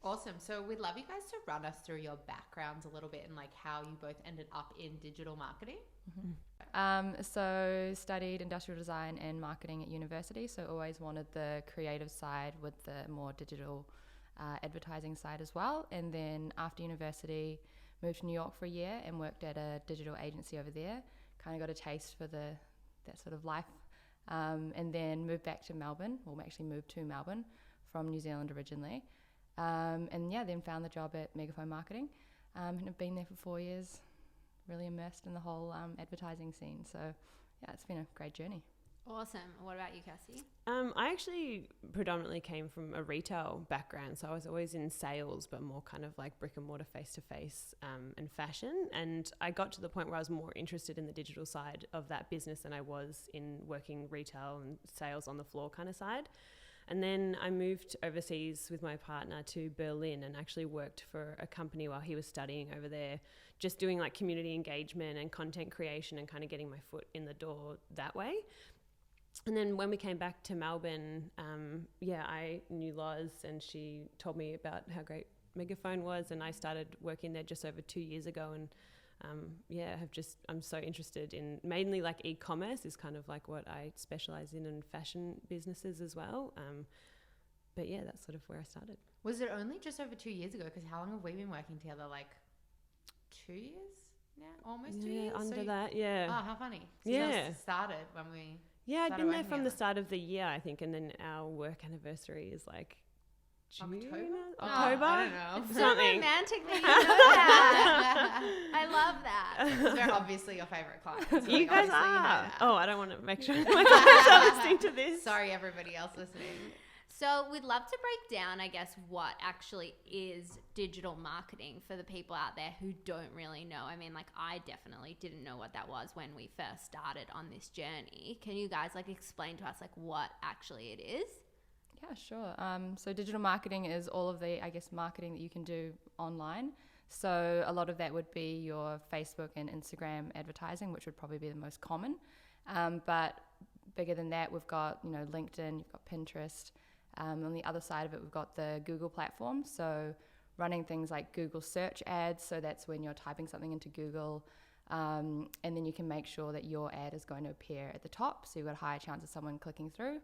Awesome. So we'd love you guys to run us through your backgrounds a little bit and like how you both ended up in digital marketing. So studied industrial design and marketing at university. So always wanted the creative side with the more digital advertising side as well. And then after university, moved to New York for a year and worked at a digital agency over there. Kind of got a taste for that sort of life. And then moved back to Melbourne, or actually moved to Melbourne from New Zealand originally. Then found the job at Megaphone Marketing and have been there for 4 years, really immersed in the whole advertising scene. So, yeah, it's been a great journey. Awesome. What about you, Kirsty? I actually predominantly came from a retail background, so I was always in sales, but more kind of like brick and mortar, face-to-face and fashion. And I got to the point where I was more interested in the digital side of that business than I was in working retail and sales on the floor kind of side. And then I moved overseas with my partner to Berlin and actually worked for a company while he was studying over there, just doing like community engagement and content creation and kind of getting my foot in the door that way. And then when we came back to Melbourne, I knew Loz and she told me about how great Megaphone was, and I started working there just over 2 years ago. And I'm so interested in mainly like e-commerce is kind of like what I specialize in, and fashion businesses as well. That's sort of where I started. Was it only just over 2 years ago? Because how long have we been working together? Like 2 years now? Almost 2 years? Yeah. Oh, how funny. So yeah. you guys started when we... Yeah, I'd been there from the start of the year, I think, and then our work anniversary is like June? October? I don't know. It's so romantic that you know that. I love that. They're obviously your favourite clients. So you guys are. You know that. Oh, I don't want to make sure my clients are listening to this. Sorry, everybody else listening. So we'd love to break down, I guess, what actually is digital marketing for the people out there who don't really know. I mean, like, I definitely didn't know what that was when we first started on this journey. Can you guys, like, explain to us, like, what actually it is? Yeah, sure. So digital marketing is all of the, I guess, marketing that you can do online. So a lot of that would be your Facebook and Instagram advertising, which would probably be the most common. But bigger than that, we've got, LinkedIn, you've got Pinterest. On the other side of it, we've got the Google platform. So running things like Google search ads. So that's when you're typing something into Google. And then you can make sure that your ad is going to appear at the top. So you've got a higher chance of someone clicking through.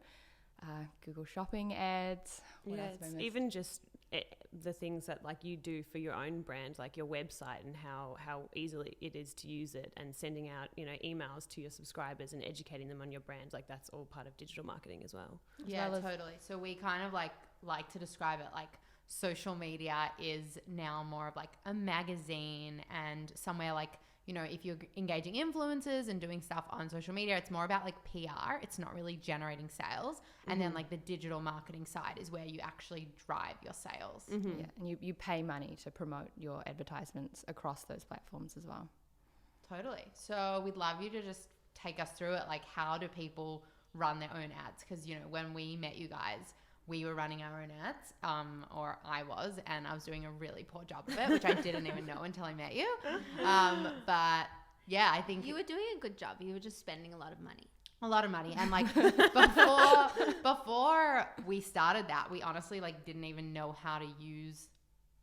Google shopping ads. It's even just the things that like you do for your own brand, like your website, and how easily it is to use it, and sending out emails to your subscribers and educating them on your brand. Like that's all part of digital marketing as well. Yeah, totally. So we kind of like to describe it like social media is now more of like a magazine and somewhere like, if you're engaging influencers and doing stuff on social media, it's more about like PR. It's not really generating sales. And then like the digital marketing side is where you actually drive your sales. Yeah, and you pay money to promote your advertisements across those platforms as well. Totally. So we'd love you to just take us through it. Like, how do people run their own ads? Because, when we met you guys, we were running our own ads, or I was, and I was doing a really poor job of it, which I didn't even know until I met you. But yeah, I think you were doing a good job. You were just spending a lot of money. And like before we started that, we honestly like didn't even know how to use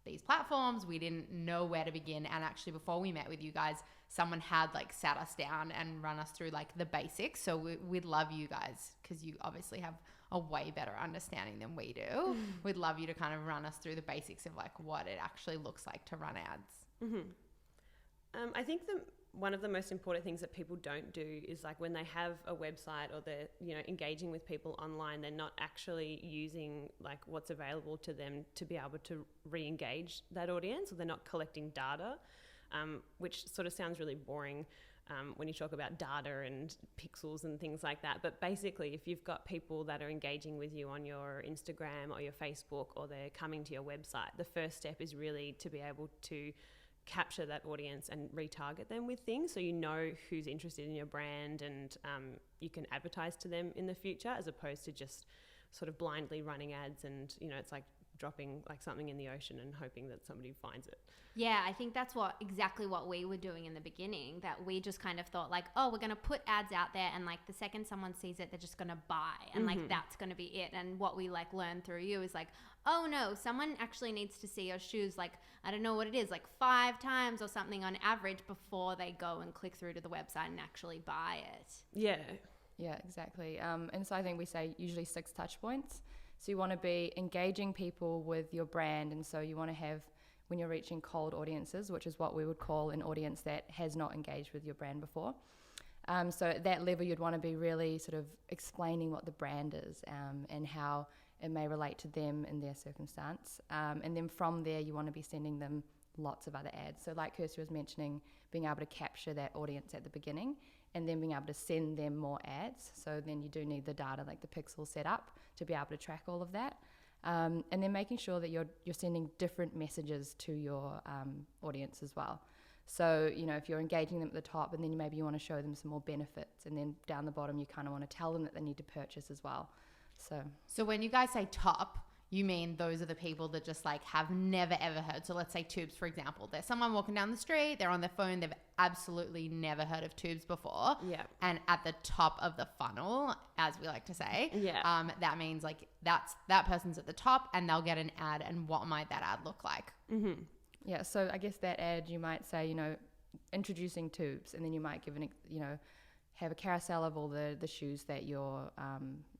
these platforms. We didn't know where to begin. And actually before we met with you guys, someone had like sat us down and run us through like the basics. So we'd love you guys, because you obviously have a way better understanding than we do. We'd love you to kind of run us through the basics of like what it actually looks like to run ads. I think one of the most important things that people don't do is like when they have a website or they're engaging with people online, they're not actually using like what's available to them to be able to re-engage that audience, or they're not collecting data, which sort of sounds really boring when you talk about data and pixels and things like that. But basically, if you've got people that are engaging with you on your Instagram or your Facebook, or they're coming to your website, the first step is really to be able to capture that audience and retarget them with things, so who's interested in your brand, and you can advertise to them in the future, as opposed to just sort of blindly running ads. And it's like dropping like something in the ocean and hoping that somebody finds it. Yeah, I think that's exactly what we were doing in the beginning, that we just kind of thought like, oh, we're going to put ads out there, and like the second someone sees it, they're just going to buy, and like that's going to be it. And what we like learned through you is like, oh no, someone actually needs to see your shoes, like, I don't know what it is, like 5 times or something on average before they go and click through to the website and actually buy it. Yeah, exactly. And so I think we say usually 6 touch points. So you want to be engaging people with your brand, and so you want to have, when you're reaching cold audiences, which is what we would call an audience that has not engaged with your brand before. So at that level, you'd want to be really sort of explaining what the brand is, and how it may relate to them in their circumstance. And then from there, you want to be sending them lots of other ads. So like Kirsty was mentioning, being able to capture that audience at the beginning and then being able to send them more ads. So then you do need the data, like the pixels set up to be able to track all of that. And then making sure that you're sending different messages to your audience as well. So, you know, if you're engaging them at the top, and then maybe you want to show them some more benefits, and then down the bottom you kind of want to tell them that they need to purchase as well. So when you guys say top, you mean those are the people that just like have never ever heard. So let's say tubes, for example. There's someone walking down the street, they're on their phone, they've absolutely never heard of tubes before. Yeah. And at the top of the funnel, as we like to say, that means like that person's at the top and they'll get an ad. And what might that ad look like? Mm-hmm. Yeah, so I guess that ad, you might say, you know, introducing tubes, and then you might give have a carousel of all the shoes that you're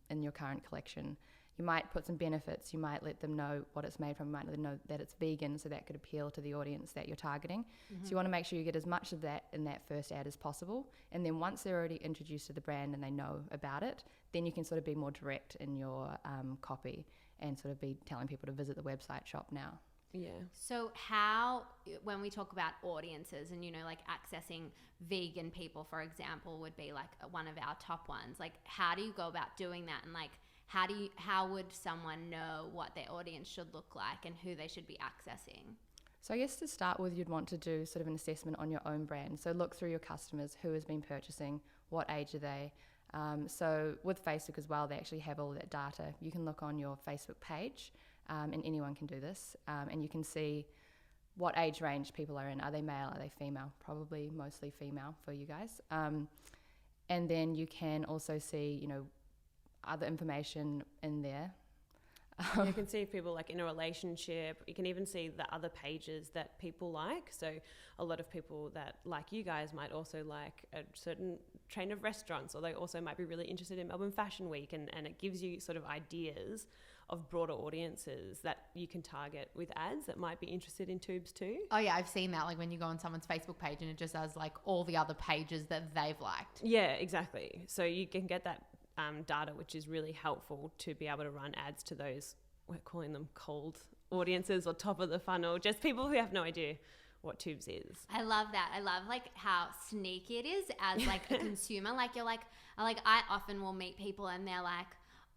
in your current collection. You might put some benefits. You might let them know what it's made from. You might let them know that it's vegan, so that could appeal to the audience that you're targeting. So you want to make sure you get as much of that in that first ad as possible. And then once they're already introduced to the brand and they know about it, then you can sort of be more direct in your copy and sort of be telling people to visit the website, shop now. Yeah. So how, when we talk about audiences and, you know, like accessing vegan people, for example, would be like one of our top ones. Like, how do you go about doing that? And like, how would someone know what their audience should look like and who they should be accessing? So I guess to start with, you'd want to do sort of an assessment on your own brand. So look through your customers, who has been purchasing, what age are they. So with Facebook as well, they actually have all that data. You can look on your Facebook page, and anyone can do this, and you can see what age range people are in. Are they male? Are they female? Probably mostly female for you guys. And then you can also see, you know, other information in there. You can see if people like in a relationship. You can even see the other pages that people like. So a lot of people that like you guys might also like a certain chain of restaurants, or they also might be really interested in Melbourne Fashion Week, and it gives you sort of ideas of broader audiences that you can target with ads that might be interested in tubes too. Oh yeah, I've seen that, like when you go on someone's Facebook page and it just has like all the other pages that they've liked. Yeah, exactly. So you can get that data, which is really helpful to be able to run ads to those, we're calling them cold audiences or top of the funnel, just people who have no idea what tubes is. I love that. I love like how sneaky it is as like a consumer. Like you're like I often will meet people and they're like,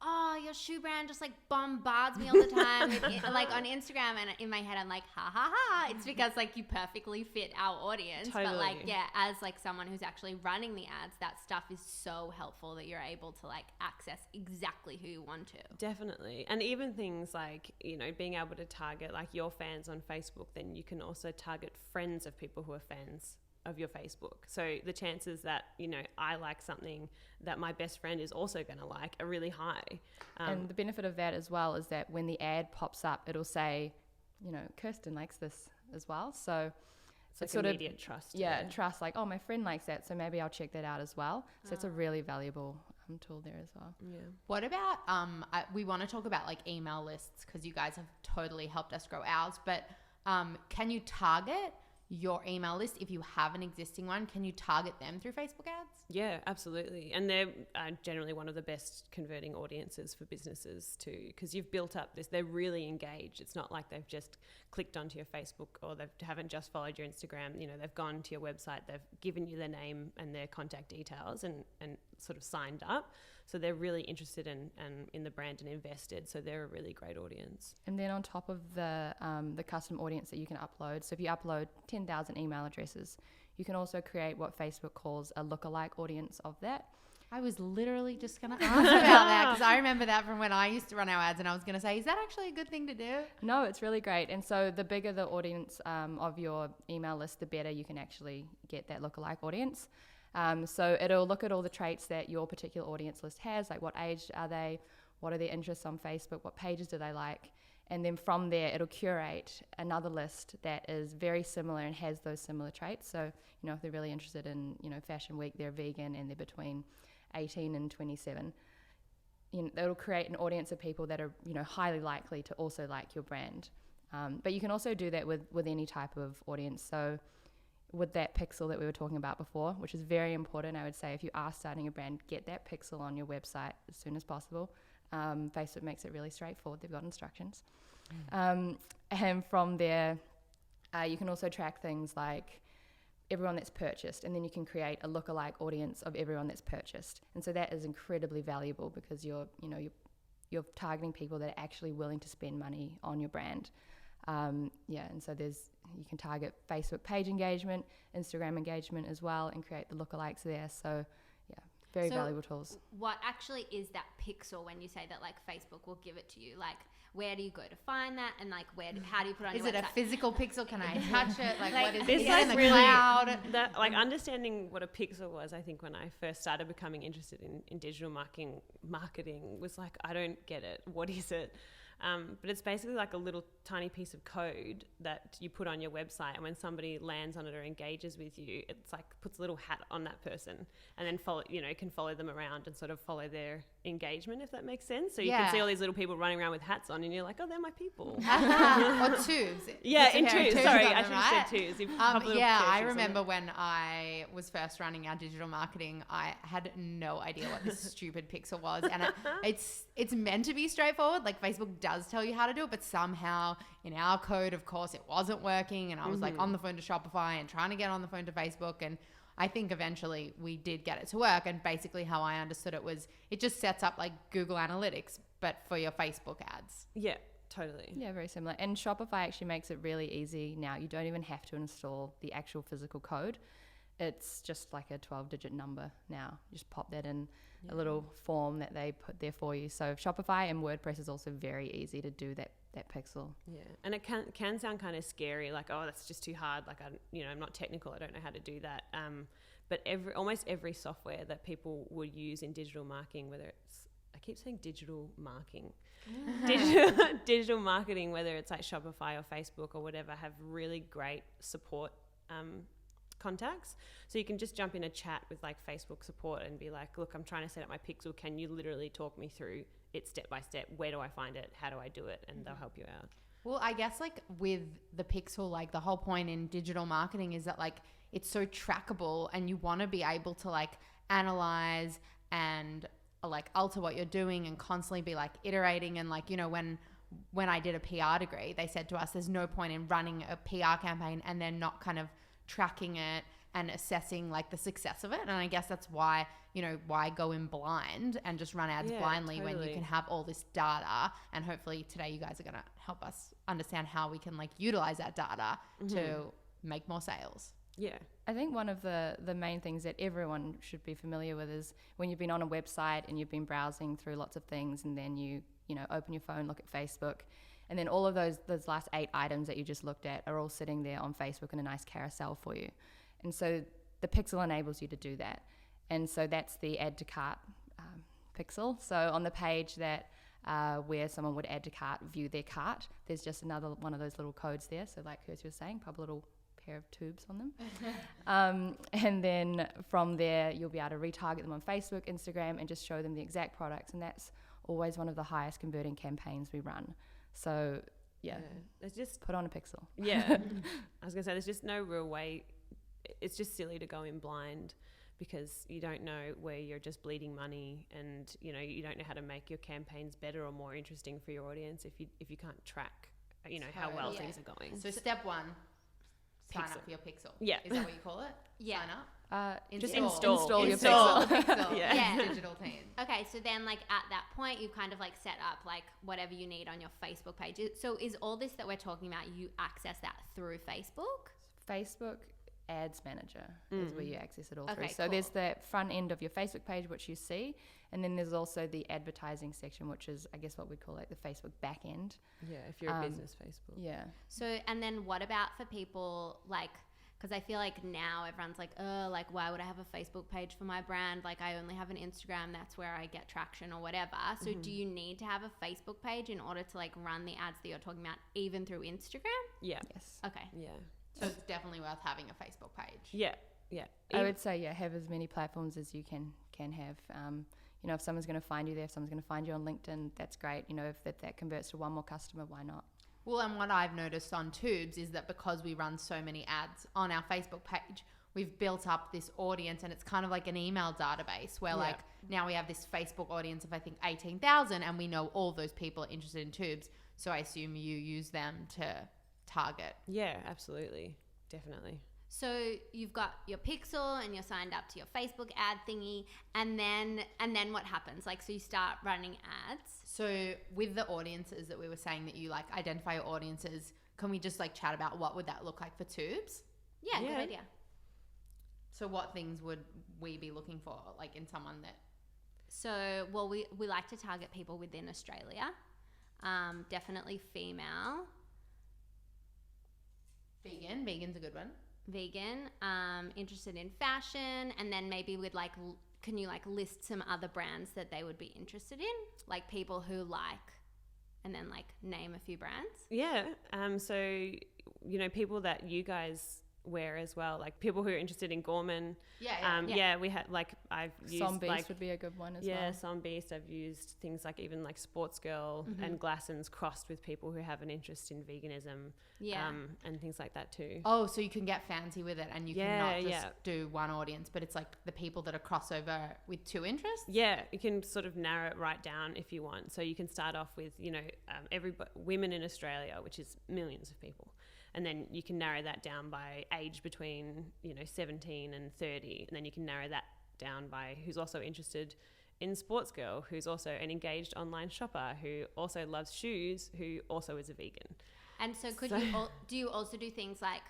oh, your shoe brand just like bombards me all the time like on Instagram, and in my head I'm like, ha ha ha, it's because like you perfectly fit our audience. Totally. But like, yeah, as like someone who's actually running the ads, that stuff is so helpful that you're able to like access exactly who you want to. Definitely. And even things like, you know, being able to target like your fans on Facebook, then you can also target friends of people who are fans of your Facebook. So the chances that, you know, I like something that my best friend is also going to like are really high. And the benefit of that as well is that when the ad pops up, it'll say, you know, Kirsten likes this as well. So it's like sort immediate of trust. Yeah, trust, like, oh, my friend likes that, so maybe I'll check that out as well. So it's a really valuable tool there as well. Yeah. What about, we want to talk about like email lists, because you guys have totally helped us grow ours, but can you target your email list? If you have an existing one, can you target them through Facebook ads? Yeah, absolutely. And they're generally one of the best converting audiences for businesses too, because you've built up this, they're really engaged. It's not like they've just clicked onto your Facebook, or they haven't just followed your Instagram. You know, they've gone to your website, they've given you their name and their contact details and sort of signed up. So they're really interested in the brand and invested. So they're a really great audience. And then on top of the custom audience that you can upload, so if you upload 10,000 email addresses, you can also create what Facebook calls a lookalike audience of that. I was literally just going to ask about that because I remember that from when I used to run our ads, and I was going to say, is that actually a good thing to do? No, it's really great. And so the bigger the audience of your email list, the better you can actually get that lookalike audience. So it'll look at all the traits that your particular audience list has, like what age are they, what are their interests on Facebook, what pages do they like, and then from there it'll curate another list that is very similar and has those similar traits. So, if they're really interested in, Fashion Week, they're vegan and they're between 18 and 27, it'll create an audience of people that are, highly likely to also like your brand. But you can also do that with any type of audience. So with that pixel that we were talking about before, which is very important, I would say if you are starting a brand, get that pixel on your website as soon as possible. Facebook makes it really straightforward. They've got instructions. And from there, you can also track things like everyone that's purchased, and then you can create a lookalike audience of everyone that's purchased. And so that is incredibly valuable because you're targeting people that are actually willing to spend money on your brand. And so you can target Facebook page engagement, Instagram engagement as well, and create the lookalikes there. So very valuable tools. What actually is that pixel when you say that like Facebook will give it to you? Like, where do you go to find that, and like how do you put it on your website? Is it a physical pixel? Can I touch it? Like what is this it like in the really, cloud? that, like understanding what a pixel was, I think when I first started becoming interested in digital marketing was like, I don't get it. What is it? But it's basically like a little tiny piece of code that you put on your website, and when somebody lands on it or engages with you, it's like puts a little hat on that person, and then can follow them around and sort of follow their engagement, if that makes sense. So you can see all these little people running around with hats on, and you're like, oh, they're my people. Or tubes. Yeah, in tubes. Sorry, I should right? have said tubes. I remember when I was first running our digital marketing, I had no idea what this stupid pixel was, and it's meant to be straightforward. Like Facebook does tell you how to do it, but somehow in our code, of course, it wasn't working, and I was like on the phone to Shopify and trying to get on the phone to Facebook, and I think eventually we did get it to work. And basically how I understood it was it just sets up like Google Analytics, but for your Facebook ads. Yeah, totally. Yeah, very similar. And Shopify actually makes it really easy now. You don't even have to install the actual physical code. It's just like a 12-digit number now. You just pop that in a little form that they put there for you. So Shopify and WordPress is also very easy to do that pixel. Yeah, and it can sound kind of scary, like, oh, that's just too hard. Like, I'm not technical. I don't know how to do that. But almost every software that people would use in digital marketing, whether it's, I keep saying digital marketing, digital marketing, whether it's like Shopify or Facebook or whatever, have really great support contacts. So you can just jump in a chat with like Facebook support and be like, look, I'm trying to set up my pixel. Can you literally talk me through it step by step? Where do I find it? How do I do it? And they'll help you out. Well, I guess like with the pixel, like the whole point in digital marketing is that like it's so trackable, and you want to be able to like analyze and like alter what you're doing and constantly be like iterating. And like, when I did a PR degree, they said to us, there's no point in running a PR campaign and then not kind of tracking it and assessing like the success of it. And I guess that's why, why go in blind and just run ads blindly when you can have all this data. And hopefully today you guys are going to help us understand how we can like utilize that data to make more sales. Yeah. I think one of the main things that everyone should be familiar with is when you've been on a website and you've been browsing through lots of things, and then you open your phone, look at Facebook, and then all of those last 8 items that you just looked at are all sitting there on Facebook in a nice carousel for you. And so the pixel enables you to do that. And so that's the add to cart pixel. So on the page that where someone would add to cart, view their cart, there's just another one of those little codes there. So like Kirsty was saying, pop a little pair of tubes on them. And then from there, you'll be able to retarget them on Facebook, Instagram, and just show them the exact products. And that's always one of the highest converting campaigns we run. So it's just put on a pixel. Yeah. I was gonna say there's just no real way. It's just silly to go in blind because you don't know where you're just bleeding money, and you don't know how to make your campaigns better or more interesting for your audience if you can't track how well things are going. So step 1, sign Pixel. up for your pixel. Yeah. Is that what you call it? Yeah. Sign up? Just install your Install pixel. pixel. Yeah. Digital team. Okay, so then like at that point, you kind of like set up like whatever you need on your Facebook page. So is all this that we're talking about, you access that through Facebook? Facebook Ads Manager is where you access it all through. Okay, So cool. there's the front end of your Facebook page, which you see, and then there's also the advertising section, which is, I guess, what we'd call like the Facebook back end. Yeah, if you're a business Facebook. Yeah. So, and then what about for people like, because I feel like now everyone's like, oh, like, why would I have a Facebook page for my brand? Like, I only have an Instagram. That's where I get traction or whatever. So do you need to have a Facebook page in order to like run the ads that you're talking about even through Instagram? Yeah. Yes. Okay. Yeah. So it's definitely worth having a Facebook page. Yeah. Yeah. I would say, yeah, have as many platforms as you can have. You know, if someone's going to find you there, if someone's going to find you on LinkedIn, that's great. You know, if that converts to one more customer, why not? Well, and what I've noticed on Tubes is that because we run so many ads on our Facebook page, we've built up this audience, and it's kind of like an email database where like now we have this Facebook audience of I think 18,000, and we know all those people are interested in Tubes. So I assume you use them to target. Yeah, absolutely. Definitely. So you've got your pixel and you're signed up to your Facebook ad thingy, and then what happens? Like, so you start running ads. So with the audiences that we were saying that you like identify your audiences, can we just like chat about what would that look like for Tubes? Yeah, good Yeah. idea. So what things would we be looking for like in someone that... So, well, we like to target people within Australia. Definitely female, Vegan's a good one. vegan, interested in fashion, and then maybe we'd like, can you like list some other brands that they would be interested in? Like people who like, and then like name a few brands. Yeah. So, you know, people that you guys wear as well, like people who are interested in Gorman. Yeah. We had like I've used Som Beast like would be a good one as yeah, well. Som Beast. I've used things like even like Sports Girl and Glassons crossed with people who have an interest in veganism. Yeah. And things like that too. Oh, so you can get fancy with it and you Yeah, cannot just yeah. do one audience, but it's like the people that are crossover with two interests? Yeah, you can sort of narrow it right down if you want. So you can start off with, you know, women in Australia, which is millions of people. And then you can narrow that down by age between, you know, 17 and 30. And then you can narrow that down by who's also interested in Sports Girl, who's also an engaged online shopper, who also loves shoes, who also is a vegan. And so do you also do things like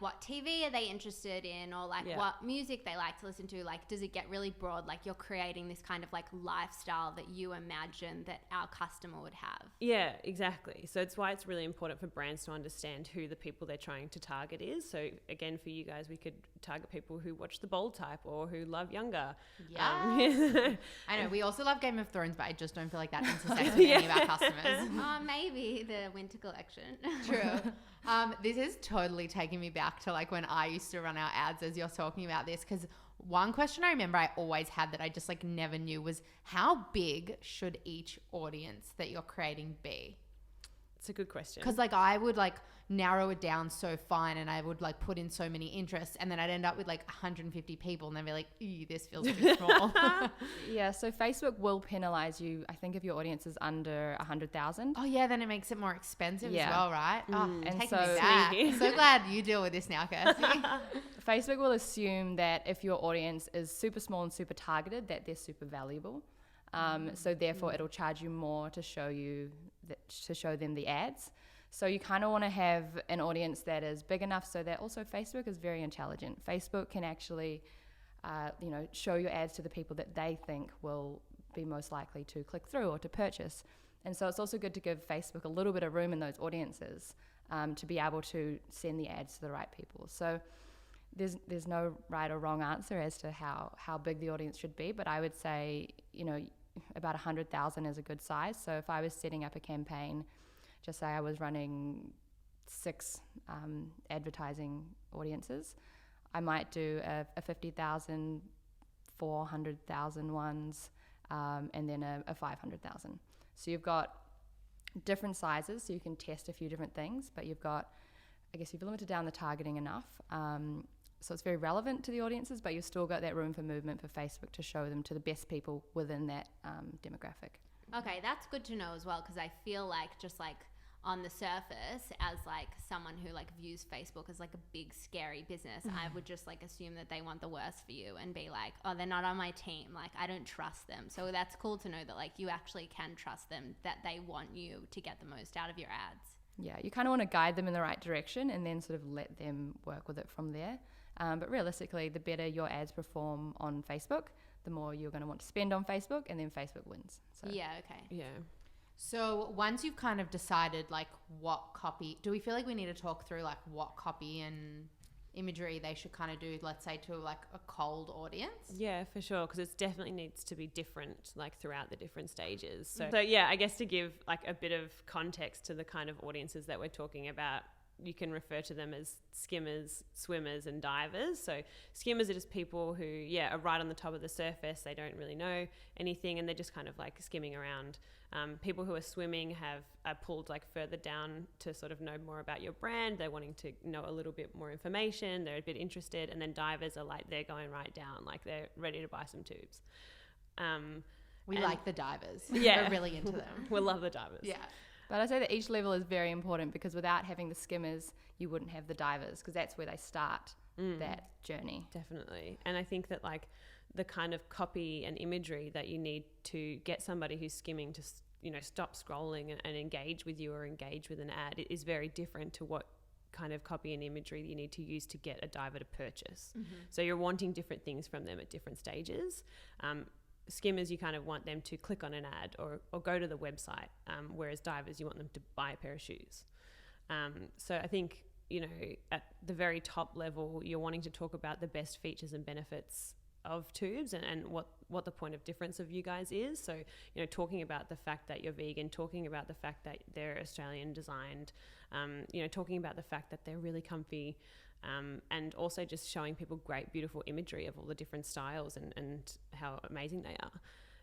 what TV are they interested in, or like what music they like to listen to? Like, does it get really broad? Like you're creating this kind of like lifestyle that you imagine that our customer would have. Yeah, exactly. So it's why it's really important for brands to understand who the people they're trying to target is. So again, for you guys, we could target people who watch The Bold Type or who love Younger. Yeah. I know. We also love Game of Thrones, but I just don't feel like that intersects with any of our customers. Maybe the winter collection. True. This is totally taking me back to like when I used to run our ads as you're talking about this, because one question I remember I always had that I just like never knew was how big should each audience that you're creating be? It's a good question. Because like I would like narrow it down so fine and I would like put in so many interests and then I'd end up with like 150 people and they'd be like, ew, this feels too small. Yeah, so Facebook will penalize you, I think, if your audience is under 100,000. Oh yeah, then it makes it more expensive as well, right? Oh, And take so- me back. So glad you deal with this now, Kirsty. Facebook will assume that if your audience is super small and super targeted, that they're super valuable. So therefore, it'll charge you more to show them the ads. So you kind of want to have an audience that is big enough so that also Facebook is very intelligent. Facebook can actually, show your ads to the people that they think will be most likely to click through or to purchase. And so it's also good to give Facebook a little bit of room in those audiences to be able to send the ads to the right people. So there's no right or wrong answer as to how big the audience should be, but I would say, about 100,000 is a good size. So if I was setting up a campaign, just say I was running 6 advertising audiences, I might do a 50,000, 400,000 ones, and then a 500,000. So you've got different sizes, so you can test a few different things, but you've limited down the targeting enough. So it's very relevant to the audiences, but you've still got that room for movement for Facebook to show them to the best people within that demographic. Okay, that's good to know as well, because I feel like just like on the surface, as like someone who like views Facebook as like a big scary business, I would just like assume that they want the worst for you and be like, oh, they're not on my team, like I don't trust them. So that's cool to know that like you actually can trust them, that they want you to get the most out of your ads. Yeah, you kind of want to guide them in the right direction and then sort of let them work with it from there. But realistically, the better your ads perform on Facebook, the more you're going to want to spend on Facebook, and then Facebook wins. So Yeah, okay. Yeah. So once you've kind of decided like what copy, do we feel like we need to talk through like what copy and imagery they should kind of do, let's say, to like a cold audience? Yeah, for sure, because it definitely needs to be different like throughout the different stages. So yeah, I guess to give like a bit of context to the kind of audiences that we're talking about, you can refer to them as skimmers, swimmers and divers. So skimmers are just people who, yeah, are right on the top of the surface. They don't really know anything and they're just kind of like skimming around. People who are swimming are pulled like further down to sort of know more about your brand. They're wanting to know a little bit more information. They're a bit interested. And then divers are like, they're going right down, like they're ready to buy some tubes. We like the divers. Yeah. We're really into them. We love the divers. Yeah. But I'd say that each level is very important, because without having the skimmers, you wouldn't have the divers, because that's where they start that journey. Definitely. And I think that like the kind of copy and imagery that you need to get somebody who's skimming to, you know, stop scrolling and engage with you or engage with an ad, it is very different to what kind of copy and imagery you need to use to get a diver to purchase. So you're wanting different things from them at different stages. Skimmers, you kind of want them to click on an ad or go to the website, whereas divers, you want them to buy a pair of shoes. So I think, you know, at the very top level, you're wanting to talk about the best features and benefits of tubes and what the point of difference of you guys is. So, you know, talking about the fact that you're vegan, talking about the fact that they're Australian designed, you know, talking about the fact that they're really comfy, and also just showing people great, beautiful imagery of all the different styles and how amazing they are.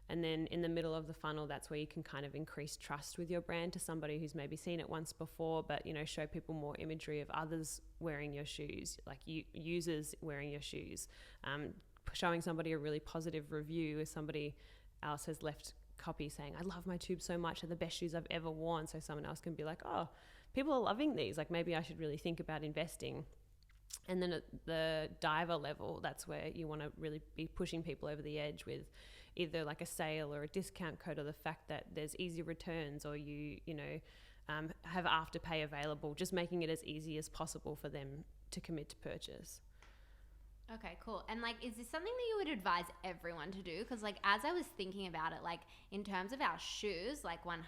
And then in the middle of the funnel, that's where you can kind of increase trust with your brand to somebody who's maybe seen it once before, but, you know, show people more imagery of others wearing your shoes, like users wearing your shoes, showing somebody a really positive review if somebody else has left copy saying, I love my tubes so much, they're the best shoes I've ever worn. So someone else can be like, oh, people are loving these, like maybe I should really think about investing. And then at the diver level, that's where you want to really be pushing people over the edge with either like a sale or a discount code, or the fact that there's easy returns, or you know, have afterpay available, just making it as easy as possible for them to commit to purchase. Okay, cool. And like, is this something that you would advise everyone to do? Because like, as I was thinking about it, like in terms of our shoes, like 100%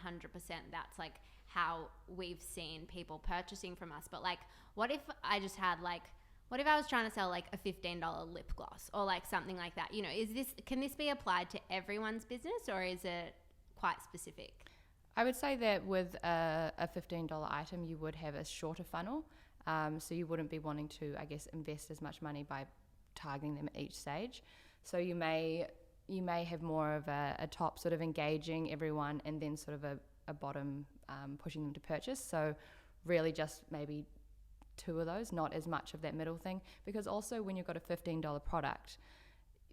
that's like how we've seen people purchasing from us. But like, what if I just had like, what if I was trying to sell like a $15 lip gloss or like something like that? You know, can this be applied to everyone's business, or is it quite specific? I would say that with a $15 item, you would have a shorter funnel. So you wouldn't be wanting to, I guess, invest as much money by targeting them at each stage. So you may have more of a top sort of engaging everyone, and then sort of a bottom pushing them to purchase. So really just maybe 2 of those, not as much of that middle thing. Because also when you've got a $15 product,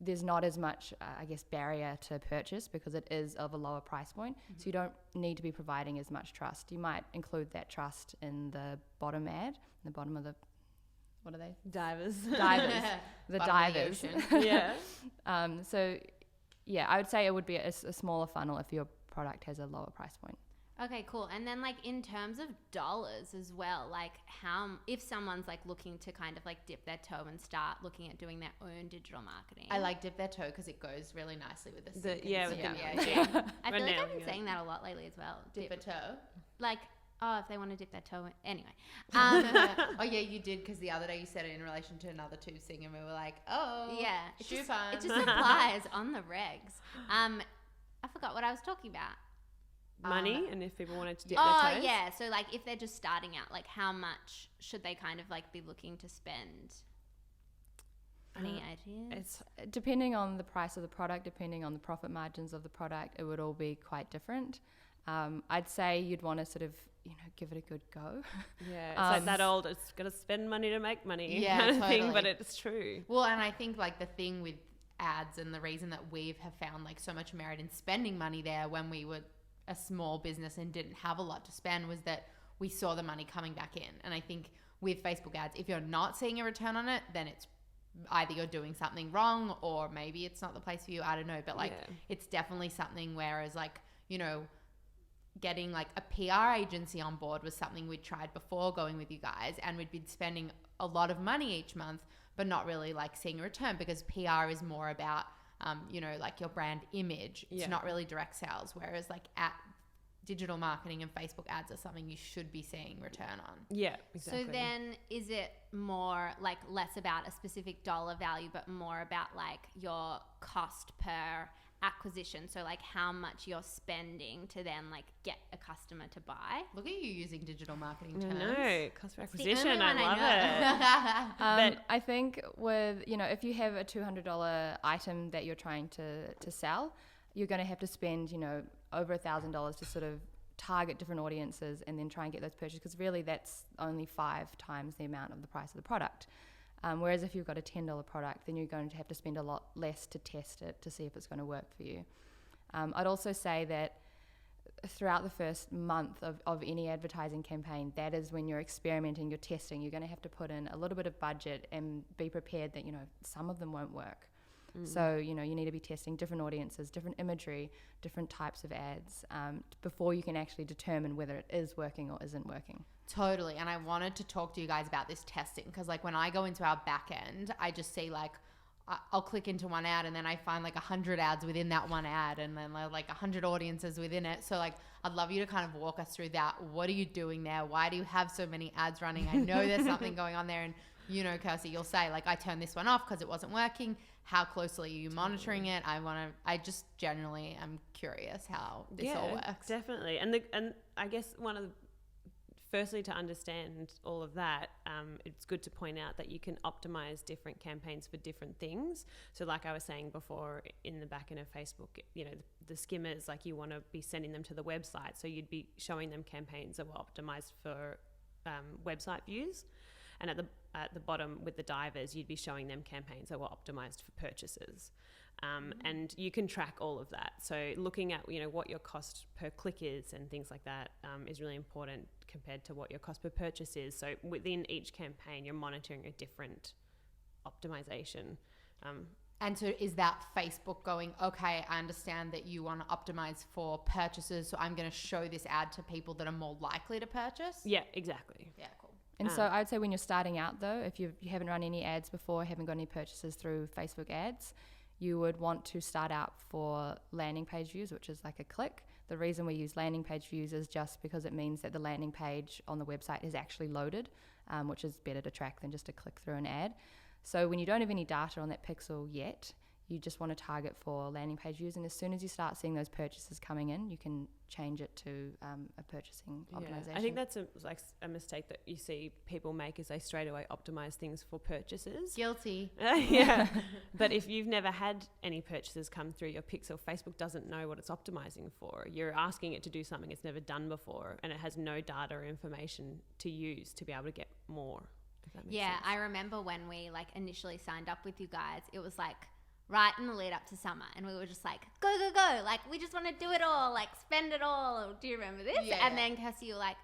there's not as much, I guess, barrier to purchase, because it is of a lower price point. Mm-hmm. So you don't need to be providing as much trust. You might include that trust in the bottom ad, the bottom of the, what are they? Divers. The divers. Yeah. So yeah, I would say it would be a smaller funnel if your product has a lower price point. Okay, cool. And then like in terms of dollars as well, like if someone's like looking to kind of like dip their toe and start looking at doing their own digital marketing. I like dip their toe because it goes really nicely with the yeah. I feel like I've been saying that a lot lately as well. Dip a toe? Like, oh, if they want to dip their toe in. Anyway. Oh yeah, you did, because the other day you said it in relation to another tubes thing and we were like, oh, yeah, shoe fun. It just applies on the regs. I forgot what I was talking about. Money, and if people wanted to dip their toes. Yeah, so like if they're just starting out, like how much should they kind of like be looking to spend? Any ideas? It's depending on the price of the product, depending on the profit margins of the product, it would all be quite different. I'd say you'd want to sort of, you know, give it a good go. Yeah, it's like that old, it's got to spend money to make money kind of thing, but it's true. Well, and I think like the thing with ads, and the reason that we have found like so much merit in spending money there when we were a small business and didn't have a lot to spend, was that we saw the money coming back in. And I think with Facebook ads, if you're not seeing a return on it, then it's either you're doing something wrong, or maybe it's not the place for you. I don't know, but like it's definitely something. Whereas like, you know, getting like a PR agency on board was something we'd tried before going with you guys, and we'd been spending a lot of money each month but not really like seeing a return, because PR is more about, you know, like your brand image. It's not really direct sales, whereas like digital marketing and Facebook ads are something you should be seeing return on. Yeah, exactly. So then is it more like less about a specific dollar value, but more about like your cost per acquisition? So like how much you're spending to then like get a customer to buy? Look at you using digital marketing terms. No, cost per It's the acquisition. only I one love it. I think with, you know, if you have a $200 item that you're trying to sell, you're going to have to spend, you know, over $1,000 to sort of target different audiences and then try and get those purchases, because really that's only 5 times the amount of the price of the product. Whereas if you've got a $10 product, then you're going to have to spend a lot less to test it to see if it's going to work for you. I'd also say that throughout the first month of any advertising campaign, that is when you're experimenting, you're testing, you're going to have to put in a little bit of budget and be prepared that, you know, some of them won't work. So, you know, you need to be testing different audiences, different imagery, different types of ads before you can actually determine whether it is working or isn't working. Totally. And I wanted to talk to you guys about this testing, because like when I go into our back end, I just see like, I'll click into one ad and then I find like 100 ads within that one ad, and then like 100 audiences within it. So like, I'd love you to kind of walk us through that. What are you doing there? Why do you have so many ads running? I know there's something going on there. And you know, Kirsty, you'll say like, I turned this one off because it wasn't working. How closely are you monitoring it? I just generally am curious how this all works. Definitely. And I guess firstly, to understand all of that, it's good to point out that you can optimize different campaigns for different things. So like I was saying before, in the back end of Facebook, you know, the skimmers, like you want to be sending them to the website. So you'd be showing them campaigns that were optimized for website views. And at the bottom with the divers, you'd be showing them campaigns that were optimized for purchases. And you can track all of that. So looking at, you know, what your cost per click is and things like that is really important compared to what your cost per purchase is. So within each campaign, you're monitoring a different optimization. And so is that Facebook going, okay, I understand that you want to optimize for purchases, so I'm going to show this ad to people that are more likely to purchase? Yeah, exactly. Yeah, cool. And so I'd say when you're starting out though, if you haven't run any ads before, haven't got any purchases through Facebook ads, you would want to start out for landing page views, which is like a click. The reason we use landing page views is just because it means that the landing page on the website is actually loaded, which is better to track than just to click through an ad. So when you don't have any data on that pixel yet, you just want to target for landing page views. And as soon as you start seeing those purchases coming in, you can change it to a purchasing optimization. I think that's a mistake that you see people make, is they straight away optimize things for purchases. Guilty. Yeah. But if you've never had any purchases come through your pixel, Facebook doesn't know what it's optimizing for. You're asking it to do something it's never done before, and it has no data or information to use to be able to get more. If that makes sense. I remember when we like initially signed up with you guys, it was like right in the lead up to summer, and we were just like, go, like we just want to do it all, like spend it all. Do you remember this? Yeah. And then Kirsty, you were like,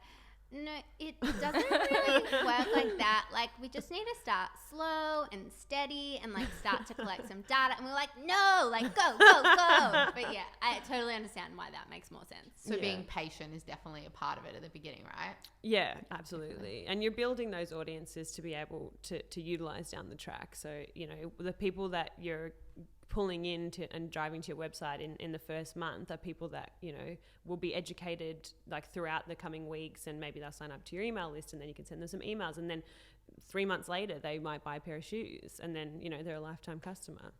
no, it doesn't really work like that. Like we just need to start slow and steady and like start to collect some data. And we were like, no, like go. But yeah, I totally understand why that makes more sense. So being patient is definitely a part of it at the beginning, right? Yeah, absolutely. And you're building those audiences to be able to utilize down the track. So, you know, the people that you're pulling in to and driving to your website in the first month are people that, you know, will be educated like throughout the coming weeks, and maybe they'll sign up to your email list, and then you can send them some emails, and then 3 months later they might buy a pair of shoes, and then, you know, they're a lifetime customer.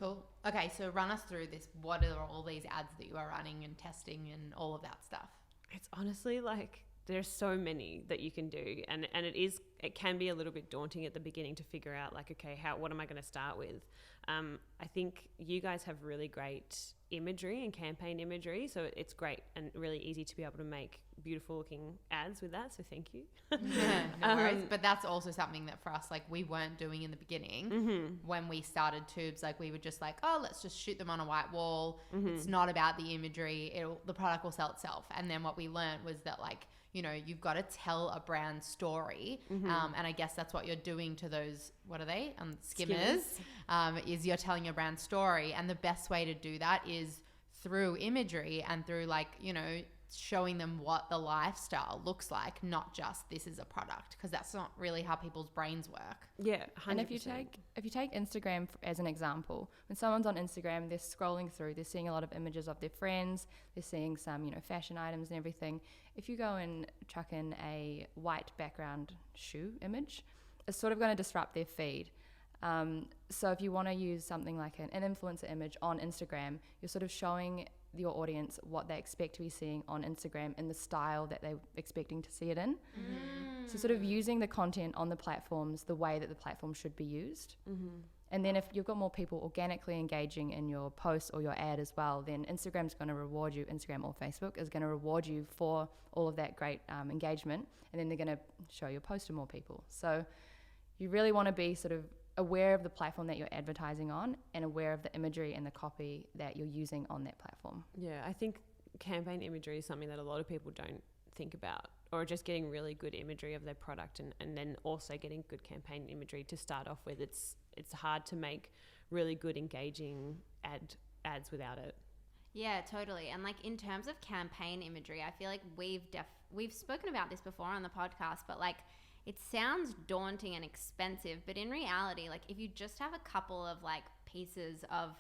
Cool. Okay, so run us through this. What are all these ads that you are running and testing and all of that stuff? It's honestly like there's so many that you can do, and it can be a little bit daunting at the beginning to figure out like, okay, what am I going to start with? I think you guys have really great imagery and campaign imagery, so it's great and really easy to be able to make beautiful looking ads with that, so thank you. No worries. But that's also something that for us, like, we weren't doing in the beginning. When we started Tubes, like, we were just like, oh, let's just shoot them on a white wall. It's not about the imagery. The product will sell itself. And then what we learned was that, like, you know, you've got to tell a brand story. And I guess that's what you're doing to those, what are they? Skimmers. Is you're telling your brand story. And the best way to do that is through imagery and through, like, you know, showing them what the lifestyle looks like, not just this is a product, because that's not really how people's brains work. Yeah, 100%. And if you take Instagram as an example, when someone's on Instagram, they're scrolling through, they're seeing a lot of images of their friends, they're seeing some, you know, fashion items and everything. If you go and chuck in a white background shoe image, it's sort of going to disrupt their feed. So if you want to use something like an influencer image on Instagram, you're sort of showing your audience what they expect to be seeing on Instagram in the style that they're expecting to see it in. So sort of using the content on the platforms the way that the platform should be used. And then if you've got more people organically engaging in your post or your ad as well, then Instagram's going to reward you, Instagram or Facebook is going to reward you for all of that great engagement, and then they're going to show your post to more people. So you really want to be sort of aware of the platform that you're advertising on and aware of the imagery and the copy that you're using on that platform. Yeah, I think campaign imagery is something that a lot of people don't think about, or just getting really good imagery of their product and then also getting good campaign imagery to start off with. It's hard to make really good engaging ads without it. Yeah, totally. And like in terms of campaign imagery, I feel like we've spoken about this before on the podcast, but like it sounds daunting and expensive, but in reality, like if you just have a couple of like pieces of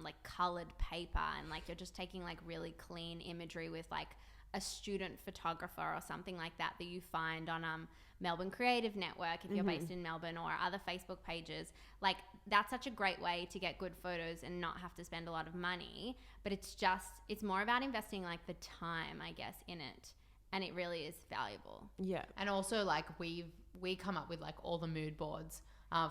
like colored paper and like you're just taking like really clean imagery with like a student photographer or something like that you find on Melbourne Creative Network if you're based in Melbourne, or other Facebook pages, like that's such a great way to get good photos and not have to spend a lot of money. But it's more about investing like the time, I guess, in it. And it really is valuable. Yeah. And also like we come up with like all the mood boards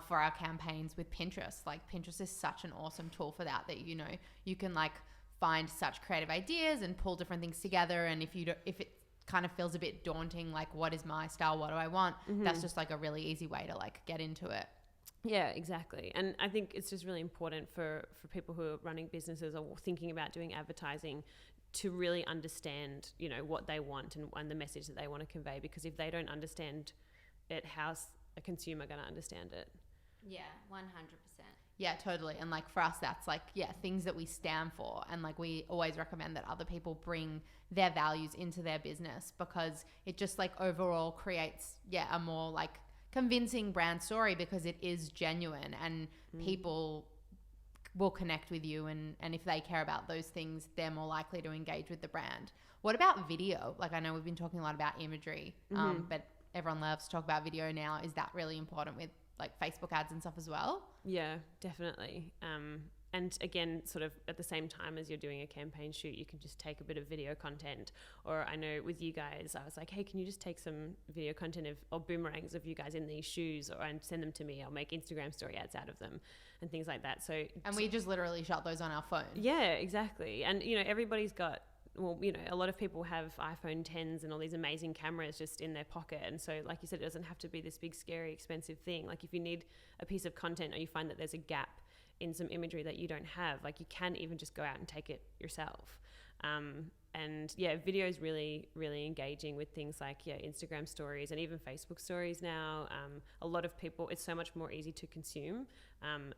for our campaigns with Pinterest. Like Pinterest is such an awesome tool for that you know, you can like find such creative ideas and pull different things together. And if it kind of feels a bit daunting, like what is my style? What do I want? That's just like a really easy way to like get into it. Yeah, exactly. And I think it's just really important for people who are running businesses or thinking about doing advertising to really understand, you know, what they want and the message that they want to convey, because if they don't understand it, how's a consumer going to understand it? Yeah, 100%. Yeah, totally. And like for us, that's like, things that we stand for. And like we always recommend that other people bring their values into their business, because it just like overall creates, a more like convincing brand story, because it is genuine and people will connect with you, and if they care about those things, they're more likely to engage with the brand. What about video? Like I know we've been talking a lot about imagery, but everyone loves to talk about video now. Is that really important with like Facebook ads and stuff as well? Yeah, definitely. And again, sort of at the same time as you're doing a campaign shoot, you can just take a bit of video content. Or I know with you guys, I was like, hey, can you just take some video content or boomerangs of you guys in these shoes, and send them to me? I'll make Instagram story ads out of them and things like that. And we just literally shot those on our phone. Yeah, exactly. And, you know, everybody's got, well, you know, a lot of people have iPhone 10s and all these amazing cameras just in their pocket. And so, like you said, it doesn't have to be this big, scary, expensive thing. Like if you need a piece of content or you find that there's a gap in some imagery that you don't have, like you can even just go out and take it yourself. And yeah, video is really, really engaging with things like Instagram stories and even Facebook stories now. A lot of people, it's so much more easy to consume.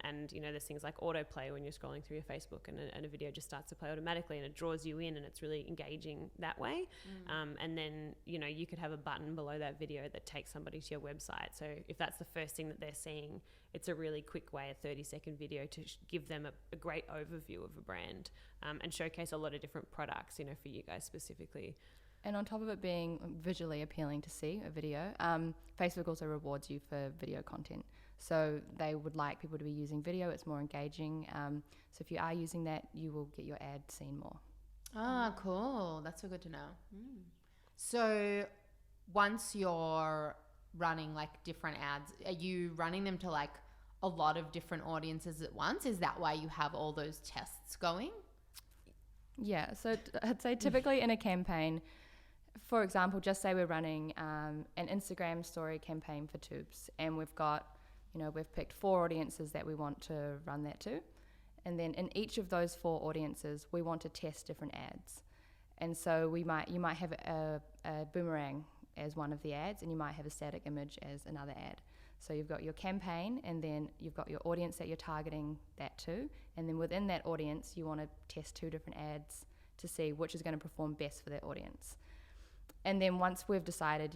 And you know, there's things like autoplay when you're scrolling through your Facebook, and a video just starts to play automatically, and it draws you in, and it's really engaging that way. And then, you know, you could have a button below that video that takes somebody to your website. So if that's the first thing that they're seeing, it's a really quick way, a 30-second video, to give them a great overview of a brand, and showcase a lot of different products, you know, for you guys specifically. And on top of it being visually appealing to see a video, Facebook also rewards you for video content. So they would like people to be using video. It's more engaging. So if you are using that, you will get your ad seen more. Ah, cool. That's so good to know. So once you're running like different ads, are you running them to like a lot of different audiences at once? Is that why you have all those tests going? Yeah. So I'd say typically in a campaign, for example, just say we're running an Instagram story campaign for tubes, and we've got, you know, we've picked 4 audiences that we want to run that to. And then in each of those 4 audiences, we want to test different ads. And so you might have a boomerang as one of the ads, and you might have a static image as another ad. So you've got your campaign, and then you've got your audience that you're targeting that to. And then within that audience, you want to test 2 different ads to see which is going to perform best for their audience. And then once we've decided,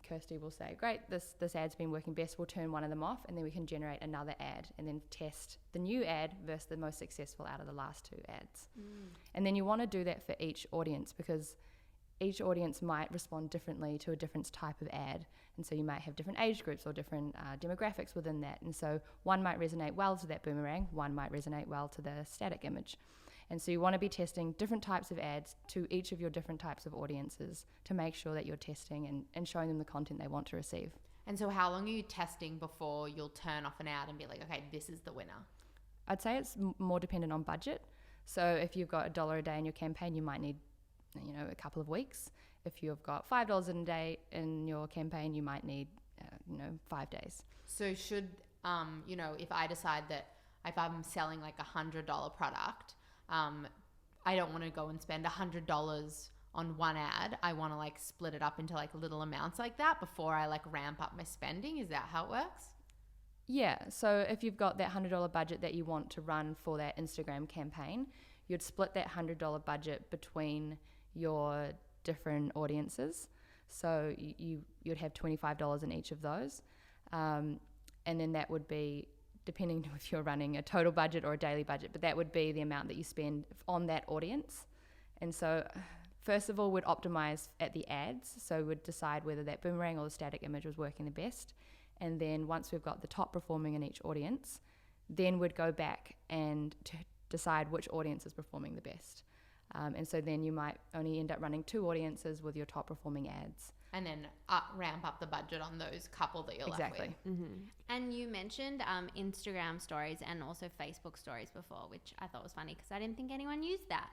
Kirsty will say, great, this ad's been working best, we'll turn one of them off, and then we can generate another ad and then test the new ad versus the most successful out of the last 2 ads. And then you want to do that for each audience, because each audience might respond differently to a different type of ad, and so you might have different age groups or different demographics within that, and so one might resonate well to that boomerang, one might resonate well to the static image. And so you want to be testing different types of ads to each of your different types of audiences to make sure that you're testing and showing them the content they want to receive. And so how long are you testing before you'll turn off an ad and be like, okay, this is the winner? I'd say it's more dependent on budget. So if you've got $1 a day in your campaign, you might need a couple of weeks. If you've got $5 a day in your campaign, you might need 5 days. So should if I decide that if I'm selling like $100 product, I don't want to go and spend $100 on one ad. I want to like split it up into like little amounts like that before I like ramp up my spending. Is that how it works? Yeah. So if you've got that $100 budget that you want to run for that Instagram campaign, you'd split that $100 budget between your different audiences. So you'd have $25 in each of those. And then that would be, depending if you're running a total budget or a daily budget, but that would be the amount that you spend on that audience. And so first of all, we'd optimize at the ads. So we'd decide whether that boomerang or the static image was working the best. And then once we've got the top performing in each audience, then we'd go back and decide which audience is performing the best. And so then you might only end up running 2 audiences with your top performing ads. And then ramp up the budget on those couple that you're left with. Mm-hmm. And you mentioned Instagram stories and also Facebook stories before, which I thought was funny because I didn't think anyone used that.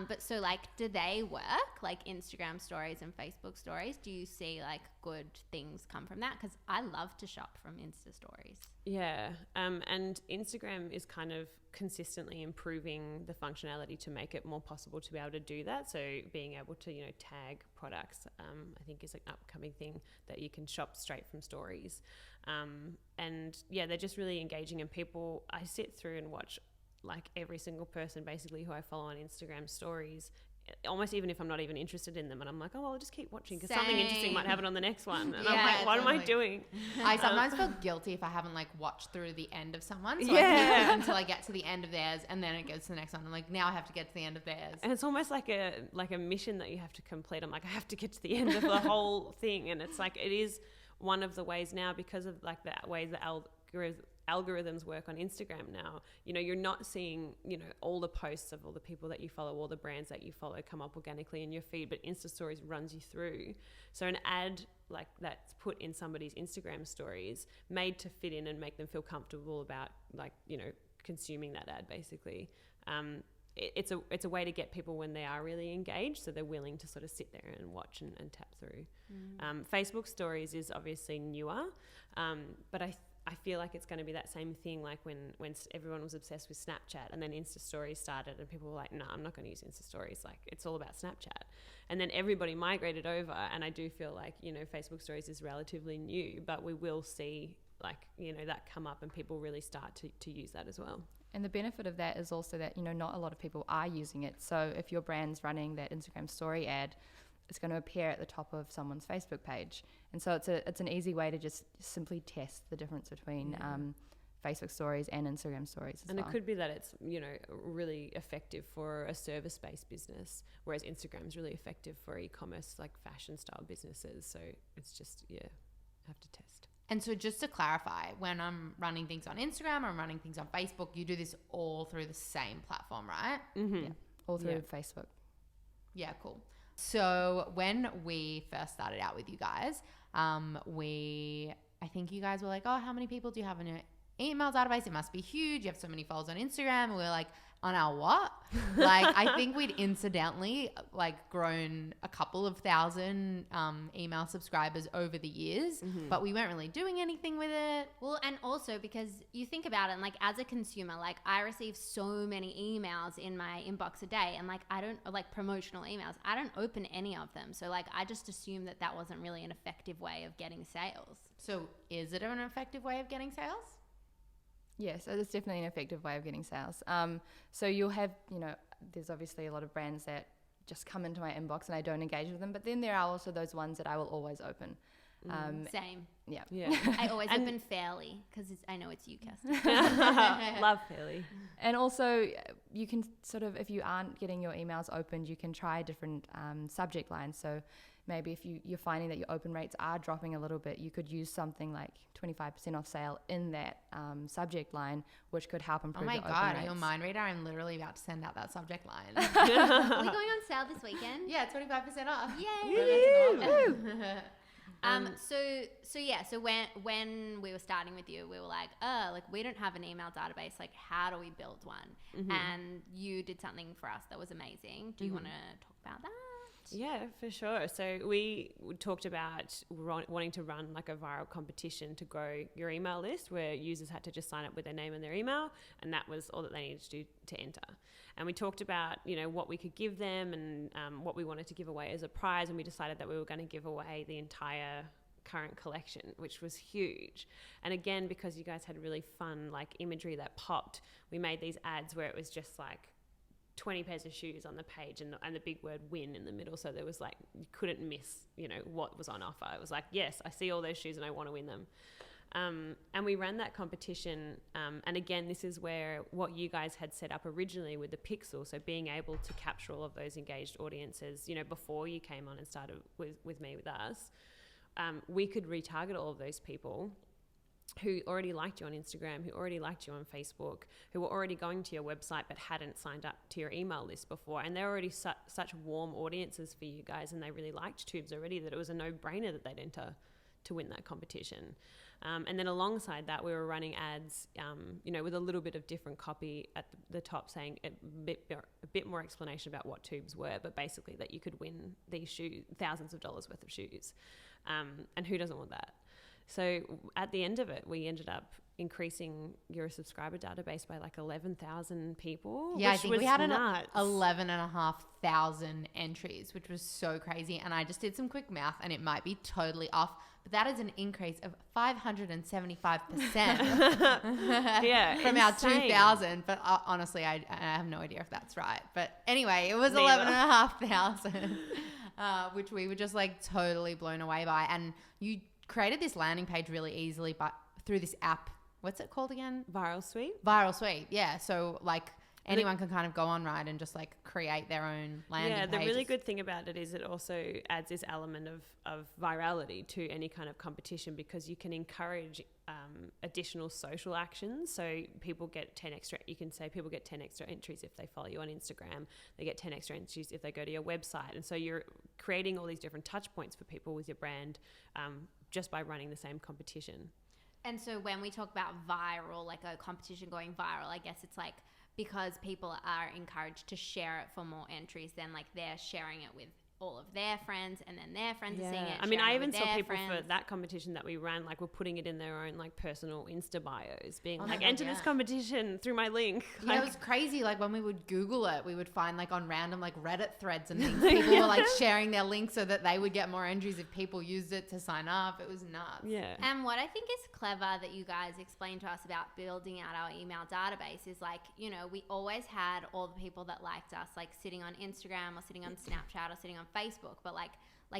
But so like, do they work, like Instagram stories and Facebook stories? Do you see like good things come from that? Because I love to shop from Insta stories. Yeah. And Instagram is kind of consistently improving the functionality to make it more possible to be able to do that. So being able to, tag products, I think is an upcoming thing that you can shop straight from stories. And yeah, they're just really engaging, and people, I sit through and watch like every single person basically who I follow on Instagram stories, almost even if I'm not even interested in them, and I'm like, oh, well, I'll just keep watching because something interesting might happen on the next one, and Yeah, I'm like, what totally. am I doing? I sometimes feel guilty if I haven't like watched through the end of someone, so Yeah. I keep it until I get to the end of theirs, and then it goes to the next one. I'm like, now I have to get to the end of theirs. And it's almost like a mission that you have to complete. I'm like, I have to get to the end of the whole thing, and it's like, it is one of the ways now, because of like the ways that algorithms work on Instagram now, you're not seeing, all the posts of all the people that you follow, all the brands that you follow come up organically in your feed, but Insta stories runs you through. So an ad like that's put in somebody's Instagram stories, made to fit in and make them feel comfortable about like, consuming that ad basically. It's a way to get people when they are really engaged, so they're willing to sort of sit there and watch and tap through. Facebook stories is obviously newer, but I feel like it's going to be that same thing like when everyone was obsessed with Snapchat, and then Insta stories started and people were like, no, I'm not going to use Insta stories, like it's all about Snapchat. And then everybody migrated over, and I do feel like, Facebook stories is relatively new, but we will see like, that come up and people really start to use that as well. And the benefit of that is also that, not a lot of people are using it. So if your brand's running that Instagram story ad, it's going to appear at the top of someone's Facebook page. And so it's an easy way to just simply test the difference between Facebook stories and Instagram stories as and well. It could be that it's, really effective for a service-based business, whereas Instagram is really effective for e-commerce, like fashion-style businesses. So it's just, have to test. And so just to clarify, when I'm running things on Instagram or I'm running things on Facebook, you do this all through the same platform, right? Mm-hmm. Yeah, all through Facebook. Yeah, cool. So when we first started out with you guys, I think you guys were like, oh, how many people do you have in your email database? It must be huge. You have so many followers on Instagram. And we were like, on our what? Like, I think we'd incidentally like grown a couple of thousand email subscribers over the years, but we weren't really doing anything with it. Well, and also because you think about it, and like as a consumer, like I receive so many emails in my inbox a day, and like I don't like promotional emails. I don't open any of them. So like I just assumed that wasn't really an effective way of getting sales. So is it an effective way of getting sales? Yes, it's definitely an effective way of getting sales. So you'll have, there's obviously a lot of brands that just come into my inbox and I don't engage with them. But then there are also those ones that I will always open. Same. Yeah. I always open Fairly because I know it's you, Kirsty. Love Fairly. And also you can sort of, if you aren't getting your emails opened, you can try different subject lines. So maybe if you're finding that your open rates are dropping a little bit, you could use something like 25% off sale in that subject line, which could help improve your open rates. Oh my God, your mind reader, I'm literally about to send out that subject line. Are we going on sale this weekend? Yeah, 25% off. Yay! So when we were starting with you, we were like, we don't have an email database. Like, how do we build one? Mm-hmm. And you did something for us that was amazing. Do you want to talk about that? Yeah, for sure. So we talked about wanting to run like a viral competition to grow your email list, where users had to just sign up with their name and their email, and that was all that they needed to do to enter. And we talked about, what we could give them and what we wanted to give away as a prize, and we decided that we were going to give away the entire current collection, which was huge. And again, because you guys had really fun like imagery that popped, we made these ads where it was just like 20 pairs of shoes on the page and the big word win in the middle. So there was like, you couldn't miss, what was on offer. It was like, yes, I see all those shoes and I want to win them. And we ran that competition. And again, this is where what you guys had set up originally with the pixel. So being able to capture all of those engaged audiences, before you came on and started with us, we could retarget all of those people who already liked you on Instagram, who already liked you on Facebook, who were already going to your website but hadn't signed up to your email list before. And they're already such warm audiences for you guys, and they really liked Tubes already, that it was a no-brainer that they'd enter to win that competition. And then alongside that, we were running ads, with a little bit of different copy at the top, saying a bit more explanation about what Tubes were, but basically that you could win these shoes, thousands of dollars worth of shoes. And who doesn't want that? So at the end of it, we ended up increasing your subscriber database by like 11,000 people. Yeah, which I think was we had nuts. 11,500 entries, which was so crazy. And I just did some quick math, and it might be totally off, but that is an increase of 575% yeah, from our 2,000. But honestly, I have no idea if that's right. But anyway, it was 11,500, which we were just like totally blown away by. And you created this landing page really easily, but through this app. What's it called again? Viral Suite. Yeah. So like anyone can kind of go on, right, and just like create their own landing pages. Yeah, the really good thing about it is it also adds this element of virality to any kind of competition, because you can encourage additional social actions. So people get 10 extra, you can say people get 10 extra entries if they follow you on Instagram. They get 10 extra entries if they go to your website. And so you're creating all these different touch points for people with your brand just by running the same competition. And so when we talk about viral, like a competition going viral, I guess it's like because people are encouraged to share it for more entries, then like they're sharing it with all of their friends, and then their friends are seeing it. I mean, I even saw people for that competition that we ran, like, were putting it in their own like personal Insta bios, being enter this competition through my link. Yeah, it was crazy. Like when we would Google it, we would find like on random like Reddit threads and things, people were like sharing their links so that they would get more entries if people used it to sign up. It was nuts. Yeah. And what I think is clever that you guys explained to us about building out our email database is like, we always had all the people that liked us like sitting on Instagram or sitting on Snapchat or sitting on Facebook, but like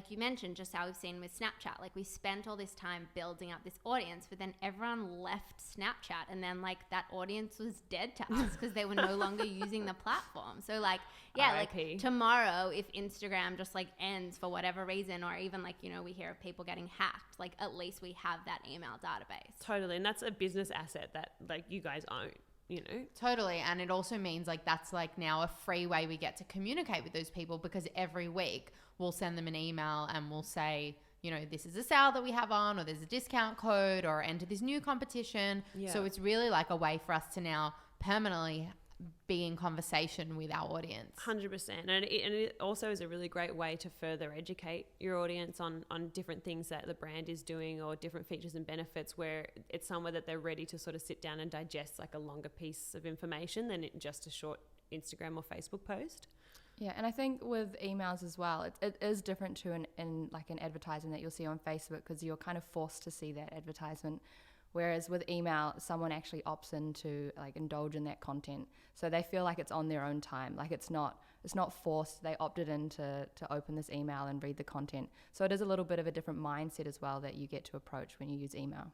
you mentioned, just how we've seen with Snapchat, like we spent all this time building up this audience, but then everyone left Snapchat, and then like that audience was dead to us because they were no longer using the platform. So like, yeah, like tomorrow if Instagram just like ends for whatever reason, or even like, we hear of people getting hacked, like at least we have that email database. Totally. And that's a business asset that like you guys own. Totally. And it also means like that's like now a free way we get to communicate with those people, because every week we'll send them an email and we'll say, this is a sale that we have on, or there's a discount code, or enter this new competition. Yeah. So it's really like a way for us to now permanently be in conversation with our audience. 100%. And it also is a really great way to further educate your audience on different things that the brand is doing, or different features and benefits, where it's somewhere that they're ready to sort of sit down and digest like a longer piece of information than just a short Instagram or Facebook post. Yeah, and I think with emails as well, it is different to an advertisement that you'll see on Facebook, because you're kind of forced to see that advertisement Whereas with email, someone actually opts in to like indulge in that content. So they feel like it's on their own time. Like it's not forced. They opted in to open this email and read the content. So it is a little bit of a different mindset as well that you get to approach when you use email.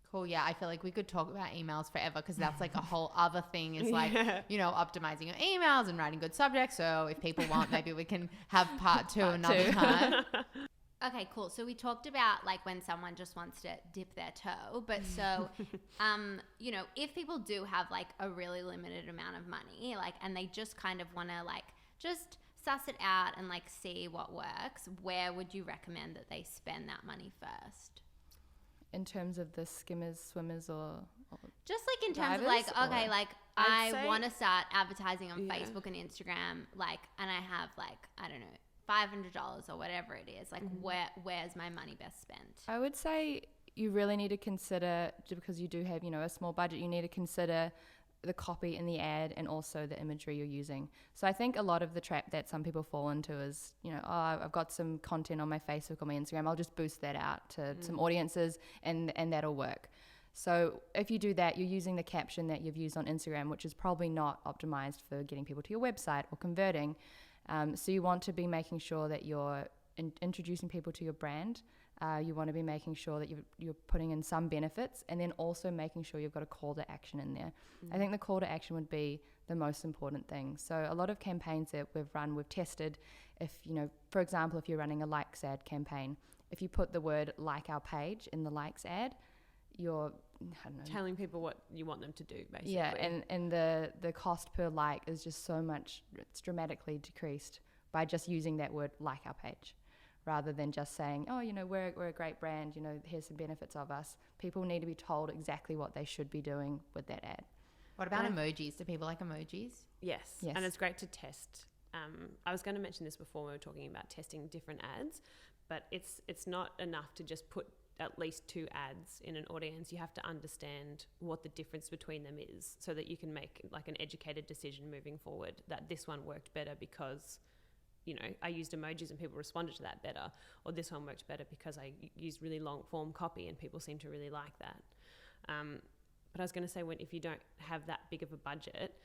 Cool. Yeah, I feel like we could talk about emails forever because that's like a whole other thing is like, you know, optimizing your emails and writing good subjects. So if people want, maybe we can have part two another time. Okay, cool. So we talked about like when someone just wants to dip their toe, but so, you know, if people do have like a really limited amount of money, like, and they just kind of want to like just suss it out and like see what works, where would you recommend that they spend that money first? In terms of the skimmers, swimmers, or just like in terms of divers, like, okay, or? like I'd I say- want to start advertising on Yeah. Facebook and Instagram, like, and I have like, I don't know, $500 or whatever it is. Like, where's my money best spent? I would say you really need to consider, because you do have, you know, a small budget, you need to consider the copy in the ad and also the imagery you're using. So I think a lot of the trap that some people fall into is, you know, oh, I've got some content on my Facebook or my Instagram, I'll just boost that out to some audiences and that'll work. So if you do that, you're using the caption that you've used on Instagram, which is probably not optimized for getting people to your website or converting. So you want to be making sure that you're introducing people to your brand. You want to be making sure that you're putting in some benefits, and then also making sure you've got a call to action in there. I think the call to action would be the most important thing. So a lot of campaigns that we've run, we've tested. If, you know, for example, if you're running a likes ad campaign, if you put the word like our page in the likes ad, you're, I don't know, telling people what you want them to do, basically. yeah, and the cost per like is just so much, it's dramatically decreased by just using that word like our page, rather than just saying, oh, you know, we're a great brand, you know, here's some benefits of us. People need to be told exactly what they should be doing with that ad. What about emojis? Do people like emojis? Yes. Yes. And it's great to test. I was going to mention this before when we were talking about testing different ads, but it's not enough to just put at least 2 ads in an audience. You have to understand what the difference between them is so that you can make like an educated decision moving forward, that this one worked better because, you know, I used emojis and people responded to that better, or this one worked better because I used really long form copy and people seem to really like that. But I was going to say, if you don't have that big of a budget,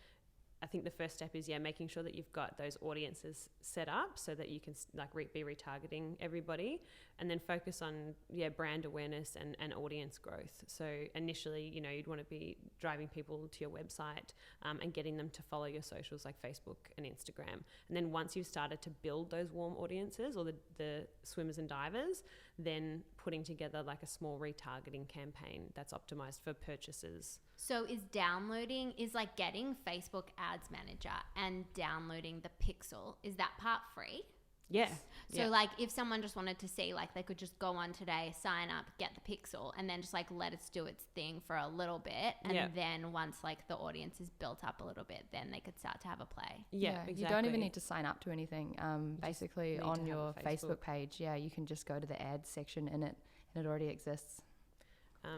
I think the first step is, making sure that you've got those audiences set up so that you can like be retargeting everybody, and then focus on brand awareness and audience growth. So initially, you know, you'd want to be driving people to your website and getting them to follow your socials like Facebook and Instagram. And then once you've started to build those warm audiences, or the swimmers and divers, then putting together like a small retargeting campaign that's optimized for purchases. So is like getting Facebook Ads Manager and downloading the Pixel, is that part free? Yeah. So like if someone just wanted to see, like they could just go on today, sign up, get the Pixel, and then just like let it do its thing for a little bit. And then once like the audience is built up a little bit, then they could start to have a play. Yeah, exactly. You don't even need to sign up to anything. Basically need to on have your a Facebook. Facebook page, you can just go to the ads section in it and it already exists.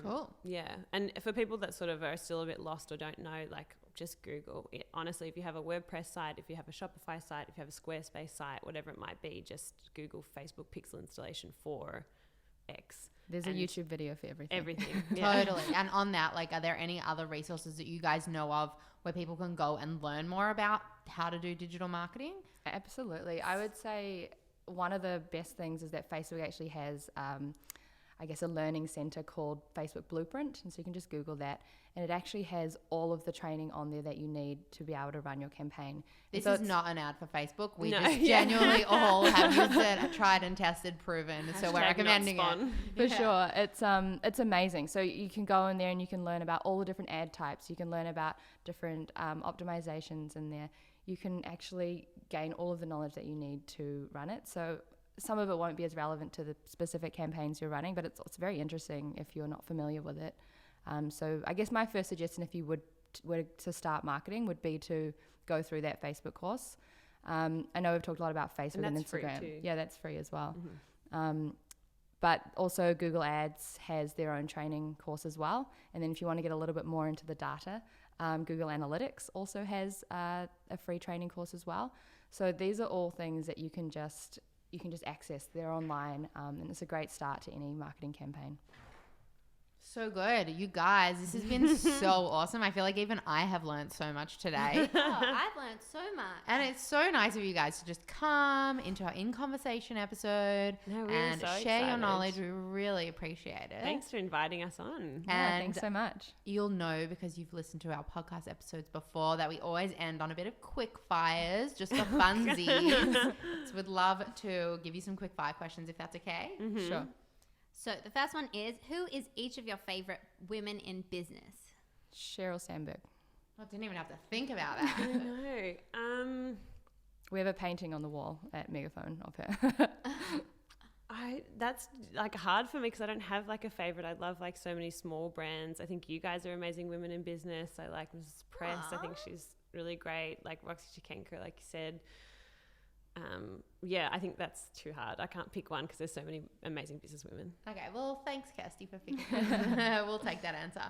Cool. Yeah. And for people that sort of are still a bit lost or don't know, like just Google it. Honestly, if you have a WordPress site, if you have a Shopify site, if you have a Squarespace site, whatever it might be, just Google Facebook pixel installation for X. There's a YouTube video for everything. Everything. Yeah. Totally. And on that, like, are there any other resources that you guys know of where people can go and learn more about how to do digital marketing? Absolutely. I would say one of the best things is that Facebook actually has a learning center called Facebook Blueprint. And so you can just Google that. And it actually has all of the training on there that you need to be able to run your campaign. This So is it's- not an ad for Facebook. We No, just yeah. genuinely all have used it, tried and tested, proven. So we're Hashtag recommending not it. spon. For sure. It's amazing. So you can go in there and you can learn about all the different ad types. You can learn about different optimizations in there. You can actually gain all of the knowledge that you need to run it. So some of it won't be as relevant to the specific campaigns you're running, but it's very interesting if you're not familiar with it. So I guess my first suggestion, if you were to start marketing, would be to go through that Facebook course. I know we've talked a lot about Facebook and that's free Instagram. too. Yeah, that's free as well. Mm-hmm. But also Google Ads has their own training course as well. And then if you want to get a little bit more into the data, Google Analytics also has a free training course as well. So these are all things that you can just access. They're online, and it's a great start to any marketing campaign. So good. You guys, this has been so awesome. I feel like even I have learned so much today. Oh, I've learned so much. And it's so nice of you guys to just come into our In Conversation episode and share your knowledge. We really appreciate it. Thanks for inviting us on. Yeah, thanks so much. You'll know, because you've listened to our podcast episodes before, that we always end on a bit of quick fires, just for funsies. So we'd love to give you some quick fire questions if that's okay. Mm-hmm. Sure. So the first one is, who is each of your favorite women in business? Sheryl Sandberg. I didn't even have to think about that. I know. We have a painting on the wall at Megaphone of her. That's like hard for me because I don't have like a favorite. I love like so many small brands. I think you guys are amazing women in business. I like Mrs. Press. I think she's really great. Like Roxy Chikenko, like you said. I think that's too hard. I can't pick one because there's so many amazing business women. Okay, well, thanks, Kirsty, for picking it. We'll take that answer.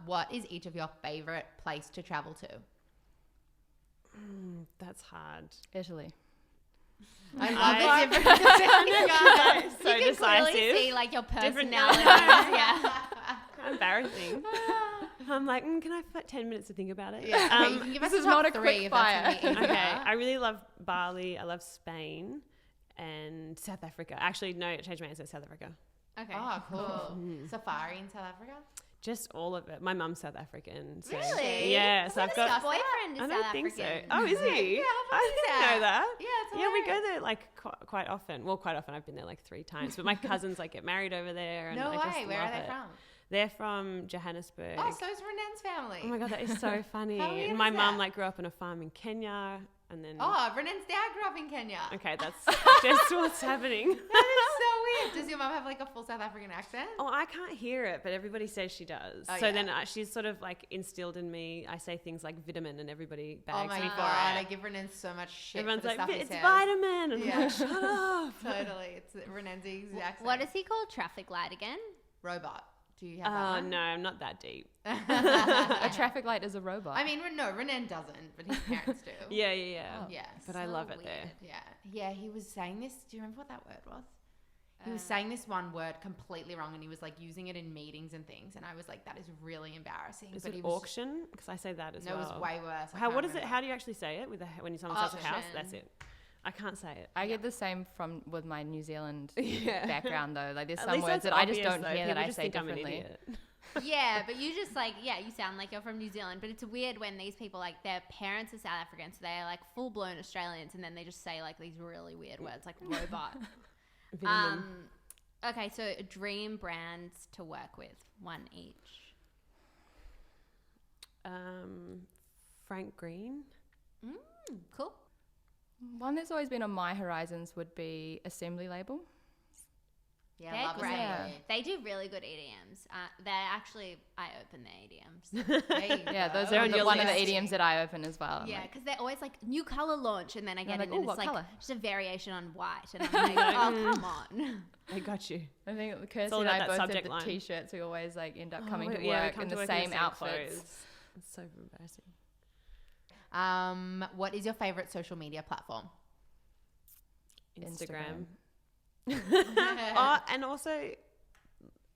What is each of your favorite place to travel to? That's hard. Italy. I love the difference. So you can decisive. clearly see like your Different personality. yeah. Embarrassing. I'm like, can I have 10 minutes to think about it? Yeah, you can give us this a is top not a three quick if that's gonna be Okay. easier. I really love Bali. I love Spain and South Africa. Actually, no, I changed my answer. South Africa. Okay. Oh, cool. Safari in South Africa? Just all of it. My mum's South African. So Really? Yeah. So I've Your got. boyfriend is I South don't think so. African. Oh, is he? Yeah, I didn't know that. Yeah, it's Yeah, we go hilarious. there like quite often. Well, quite often. I've been there like 3 times. But my cousins like get married over there. And No I just way. Where love are they it. from? They're from Johannesburg. Oh, so is Renan's family. Oh my god, that is so funny. How weird And my is mum that? like grew up on a farm in Kenya, and then. Oh, Renan's dad grew up in Kenya. Okay, that's just what's happening. That is so weird. Does your mum have like a full South African accent? Oh, I can't hear it, but everybody says she does. Oh, so yeah. then she's sort of like instilled in me. I say things like vitamin, and everybody bags Oh my me god, for I it. give Renan so much shit. Everyone's for the like, stuff he it's says. vitamin, and Yeah. I'm like, shut up. Totally. It's Renan's exact same. What is he called? Traffic light again? Robot. Do you have Oh that one? no, I'm not that deep. A traffic light is a robot. I mean, no, Renan doesn't, but his parents do. Yeah, yeah, yeah. Oh. Yes. But I So love it weird. there. Yeah. Yeah, he was saying this. Do you remember what that word was? He was saying this one word completely wrong, and he was like using it in meetings and things, and I was like, that is really embarrassing. Is but it he was auction? Because I say that as No, well. it was way worse. I How? can't What is it? remember. How do you actually say it when someone says a house? Auction. That's it. I can't say it. I get the same with my New Zealand Yeah. background though. Like there's At some least words that's that I just obvious, don't though. hear that People I just say think I'm an differently. idiot. Yeah, but you just like, you sound like you're from New Zealand, but it's weird when these people, like, their parents are South African, so they're like full-blown Australians, and then they just say like these really weird words like robot. Vitamin. Okay, so dream brands to work with, one each. Frank Green. Cool. One that's always been on my horizons would be Assembly Label. Yeah, They're love great. Yeah. They do really good EDMs. I open their EDMs. There you Yeah, go. those They're are on your one of the list. EDMs that I open as well. I'm Yeah, like, because they're always like new color launch, and then I get like, it, and "Ooh, it's what like colour?" just a variation on white, and I'm like, oh come on. I got you. I think Kirsty all and about I that both did subject the line. t-shirts. We always like end up Oh, coming to yeah, we work come in to the work same outfits. clothes. It's so embarrassing. What is your favorite social media platform? Instagram. Oh, and also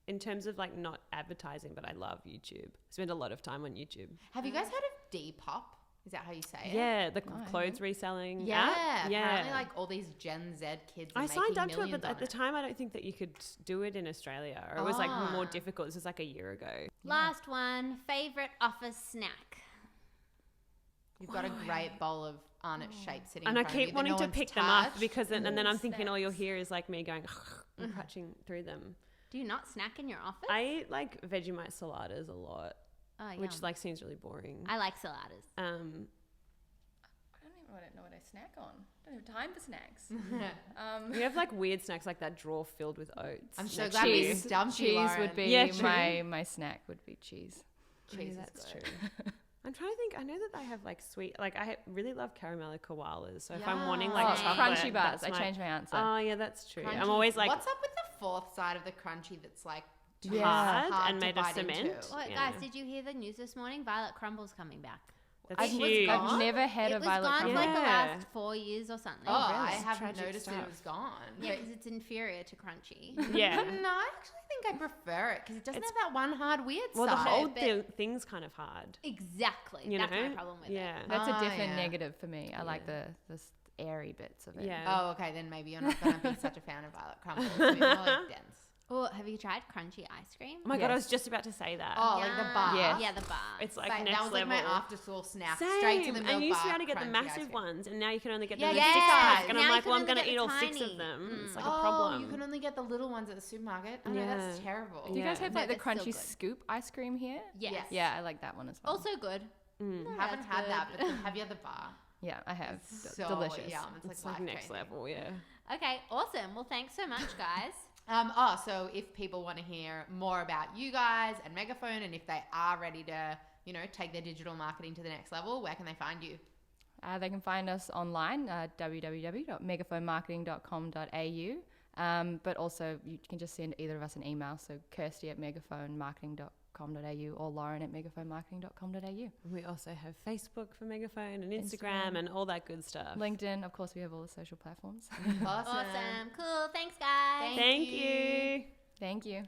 in terms of like not advertising, but I love YouTube. I spend a lot of time on YouTube. Have you guys heard of Depop? Is that how you say it? Yeah, the I clothes reselling. Yeah, app. Yeah. apparently like all these Gen Z kids are I signed making up to it, millions but at on the time I don't think that you could do it in Australia. Or it was like more Ah. difficult. This was like a year ago. Last one, favorite office snack. You've got a great bowl of Arnott shapes sitting And in I front of you keep that wanting no to one's pick them up touched. because then, and then I'm thinking all you'll Snacks. hear is like me going and crunching through them. Do you not snack in your office? I eat like Vegemite saladas a lot, oh, which yum. like seems really boring. I like saladas. I don't even know what I snack on. I don't have time for snacks. We have like weird snacks like that drawer filled with oats. I'm so next glad to we you. stumped you, Cheese Lauren. would be Yeah, true. my snack would be cheese. Cheese Yeah, is that's good. true. I'm trying to think. I know that they have like sweet, like I really love caramello koalas. So if Yeah. I'm wanting Oh, like Same. chocolate, crunchy bars. that's I my- changed my answer. Oh yeah, that's true. Crunchy. I'm always like what's up with the fourth side of the crunchy that's like Yeah. hard, hard and to made of bite into? cement. What, Yeah. guys, did you hear the news this morning? Violet Crumble's coming back. That's I've, huge. I've never had It a was violet gone crumble. for like the Yeah. last 4 years or something. Oh, I really? haven't Tragic noticed that stuff. it was gone. Yeah, But- because it's inferior to crunchy. Yeah. No, I actually think I prefer it because it doesn't It's- have that one hard weird Well, the side. whole but- thing's kind of hard. Exactly. You That's know? my problem with Yeah. it. That's a Ah, definite yeah. negative for me. I like Yeah. the airy bits of it. Yeah. Oh, okay, then maybe you're not going to be such a fan of violet crumble. It's a bit more like dense. Oh, have you tried crunchy ice cream? Oh my God, I was Yes. just about to say that. Oh, like the bar. Yes. Yeah, the bar. It's like But next that was level. like my after school snack. Same. Straight to the milk and you used to be bar, able to get the crunchy ice massive cream. ones, and now you can only get Yeah, the yes. six pack. And Now I'm you like, can well, I'm only going to get eat the all 6 tiny. of them. It's like Oh, a problem. you can only get the little ones at the supermarket. Oh, no, that's Yeah. terrible. Do you guys Yeah. have No, like the that's still crunchy good. scoop ice cream here? Yes. Yes. Yeah, I like that one as well. Also good. Mm. Haven't That's had that, good. but have you had the bar? Yeah, I have. So Delicious. yum. It's It's like, like next life-changing. level, yeah. Okay, awesome. Well, thanks so much, guys. So if people want to hear more about you guys and Megaphone, and if they are ready to, take their digital marketing to the next level, where can they find you? They can find us online, www.megaphonemarketing.com.au. But also, you can just send either of us an email. So Kirsty@megaphonemarketing.com.au or Lauren@megaphonemarketing.com.au. We also have Facebook for Megaphone and Instagram Instagram. and all that good stuff. LinkedIn, of course, we have all the social platforms. Awesome. Awesome. Cool. Thanks, guys. Thank Thank you. Thank you.